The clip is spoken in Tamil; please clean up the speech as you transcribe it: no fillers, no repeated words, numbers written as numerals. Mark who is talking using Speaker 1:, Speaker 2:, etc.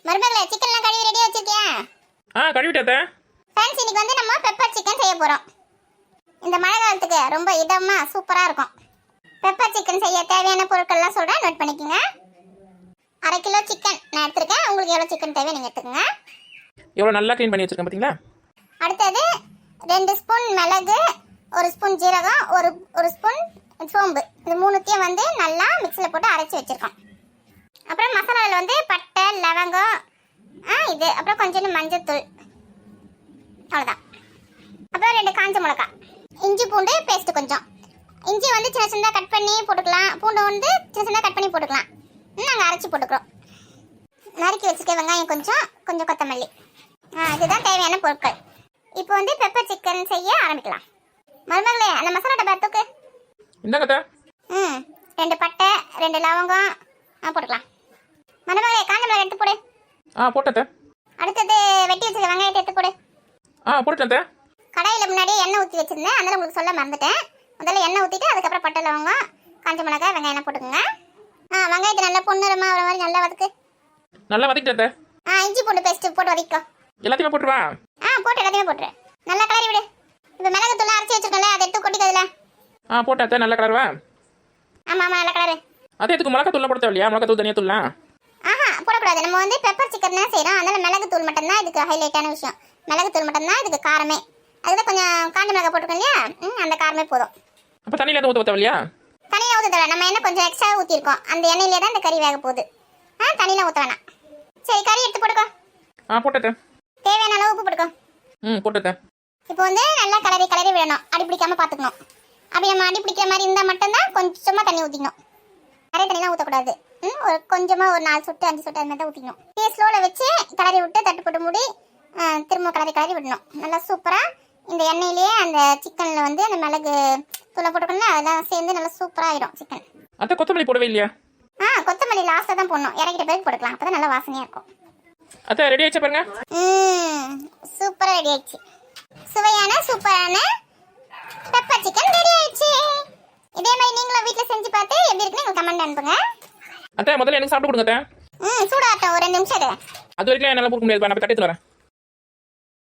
Speaker 1: மருமகளே சிக்கன்லாம் கழுவி ரெடியா வச்சிருக்கியா?
Speaker 2: கழுவிட்டே.
Speaker 1: ஃப்ரெண்ட்ஸ், இன்னைக்கு வந்து நம்ம பெப்பர் சிக்கன் செய்ய போறோம். இந்த மழை காலத்துக்கு ரொம்ப இதமா சூப்பரா இருக்கும். பெப்பர் சிக்கன் செய்ய தேவையான பொருட்கள்லாம் சொல்றேன், நோட் பண்ணிக்கோங்க. 1/2 கிலோ சிக்கன் நான் எடுத்துருக்கேன். உங்களுக்கு எவ்வளவு சிக்கன் தேவை நீங்க எடுத்துக்கோங்க.
Speaker 2: எவ்வளவு நல்லா க்ளீன் பண்ணி வச்சிருக்கேன் பாத்தீங்களா?
Speaker 1: அடுத்தது 2 ஸ்பூன் மிளகு, 1 ஸ்பூன் ஜீரகம், ஒரு ஸ்பூன் சோம்பு. இந்த மூணுத்தையும் வந்து நல்லா மிக்ஸியில் போட்டு அரைச்சி வச்சிருக்கோம். அப்புறம் மசாலாவில் வந்து பட்டை, லவங்கம், இது அப்புறம் கொஞ்சம் மஞ்சத்தூள், அவ்வளோதான். அப்புறம் 2 காஞ்ச மிளகா, இஞ்சி பூண்டு பேஸ்ட் கொஞ்சம். இஞ்சி வந்து சின்ன சின்னதாக கட் பண்ணி போட்டுக்கலாம், பூண்டு வந்து சின்ன சின்னதாக கட் பண்ணி போட்டுக்கலாம். நாங்கள் அரைச்சி போட்டுக்கிறோம். நறுக்கி வச்சுக்க வெங்காயம் கொஞ்சம் கொத்தமல்லி. இதுதான் தேவையான பொருட்கள். இப்போ வந்து பெப்பர் சிக்கன் செய்ய ஆரம்பிக்கலாம். மருமகளே, அந்த மசாலா டப்பா தூக்கு.
Speaker 2: இந்தாங்க.
Speaker 1: 2 பட்டை, 2 லவங்கம் போட்டுக்கலாம். மருமகளே, காஞ்ச மிளகாய் எடுத்து போடு.
Speaker 2: போட்டேன்.
Speaker 1: அடுத்தது வெட்டி வச்சிருக்க வெங்காயத்தை எடுத்து போடு.
Speaker 2: போட்டுட்டேன்.
Speaker 1: கடாயில் முன்னாடியே எண்ணெய் ஊற்றி வச்சிருந்தேன், அதனால உங்களுக்கு சொல்ல மறந்துட்டேன். முதல்ல எண்ணெய் ஊற்றிட்டு அதுக்கப்புறம் பட்டை, லவங்கம், காஞ்ச மிளகாய், வெங்காயம் போட்டுக்கோங்க. வெங்காயத்தை நல்லா பொண்ணுரமா வர மாதிரி நல்லா வதக்கு.
Speaker 2: நல்லா வதக்கிட்டே.
Speaker 1: இஞ்சி பூண்டு பேஸ்ட் போட்டு வதக்கிக்கோ.
Speaker 2: எல்லாத்தையுமே போட்டுருவா?
Speaker 1: போட்டு எல்லாத்தையுமே போட்டுரு. நல்லா கலரி விடு. இப்போ மிளகு தூள் அரைச்சி வச்சிருக்கல, அதை எடுத்து கொட்டிக்கதுல.
Speaker 2: போட்டாத்தே. நல்லா கலருவா?
Speaker 1: ஆமா நல்லா கலரு.
Speaker 2: அதே எதுக்கு மிளகா தூள் போட தேவையா? மிளகா தூள் தனியா தூள்லாம்
Speaker 1: போடக்கூடாது. நம்ம வந்து பெப்பர் சிக்கன் தான் செய்யறோம், அதனால மிளகு தூள் மட்டும் தான் இதுக்கு ஹைலைட்டான விஷயம். மிளகு தூள் மட்டும் தான் இதுக்கு காரமே. அதுல கொஞ்சம் காஞ்ச மிளகாய் போட்டுக்கோங்க இல்லையா, அந்த காரமே போதும்.
Speaker 2: அப்ப தண்ணியில எதுவும் ஊற்ற தேவையா?
Speaker 1: தண்ணியில ஊற்ற தேவை. நம்ம எண்ணெய் கொஞ்சம் எக்ஸ்ட்ரா ஊற்றிருக்கோம், அந்த எண்ணெயிலே தான் இந்த கறி வேக போகுது. தண்ணியில ஊற்ற வேணாம். சரி, கறி எடுத்து போட்டுக்கோ.
Speaker 2: போட்டேன்.
Speaker 1: தேவையான அளவு உப்பு போட்டுக்கோ.
Speaker 2: போட்டேன்.
Speaker 1: இப்போ வந்து நல்லா கலரி விடணும், அடி பிடிக்காம பார்த்துக்கணும். அப்படி நம்ம அடி பிடிக்கிற மாதிரி இருந்தால் மட்டும்தான் கொஞ்சமா தண்ணி ஊற்றிக்கணும். நிறைய தண்ணிலாம் ஊற்றக்கூடாது. ஒரு கொஞ்சமாக ஒரு 4 சொட்டு 5 சொட்டு அது மாதிரி தான் ஊற்றிக்கணும். ஸ்லோவில் வச்சு கலரி விட்டு தட்டு போட்டு மூடி திரும்ப கலரி விடணும். நல்லா சூப்பராக இந்த எண்ணெயிலேயே அந்த சிக்கனில் வந்து அந்த மிளகு தூளை போட்டுக்கணும், அதெல்லாம் சேர்ந்து நல்லா சூப்பராக ஆகிடும் சிக்கன்.
Speaker 2: அத்தை கொத்தமல்லி போடவே இல்லையா?
Speaker 1: கொத்தமல்லி லாஸ்ட்டாக தான் போடணும், இறக்கிட்ட பிறகு போட்டுக்கலாம், அப்போ தான் நல்லா வாசனையாக இருக்கும்.
Speaker 2: அத்தை ரெடி ஆயிடுச்சு பாருங்க.
Speaker 1: சூப்பராக ரெடி ஆயிடுச்சு. சுவையான சூப்பரான பெப்பர் சிக்கன் ரெடி ஆயிடுச்சு. இதே மாதிரி நீங்களும் வீட்டில் செஞ்சு பார்த்து எப்படி இருக்குன்னு எங்களுக்கு கமெண்ட் அனுப்புங்க.
Speaker 2: அத்தை முதல்ல எனக்கு சாப்பிட்டு கொடுங்க.
Speaker 1: சூடாகட்டும், ஒரு 2 நிமிஷம்.
Speaker 2: அது வரைக்கும் என்னால் கொடுக்க முடியாது. நான் தட்டி வரேன்.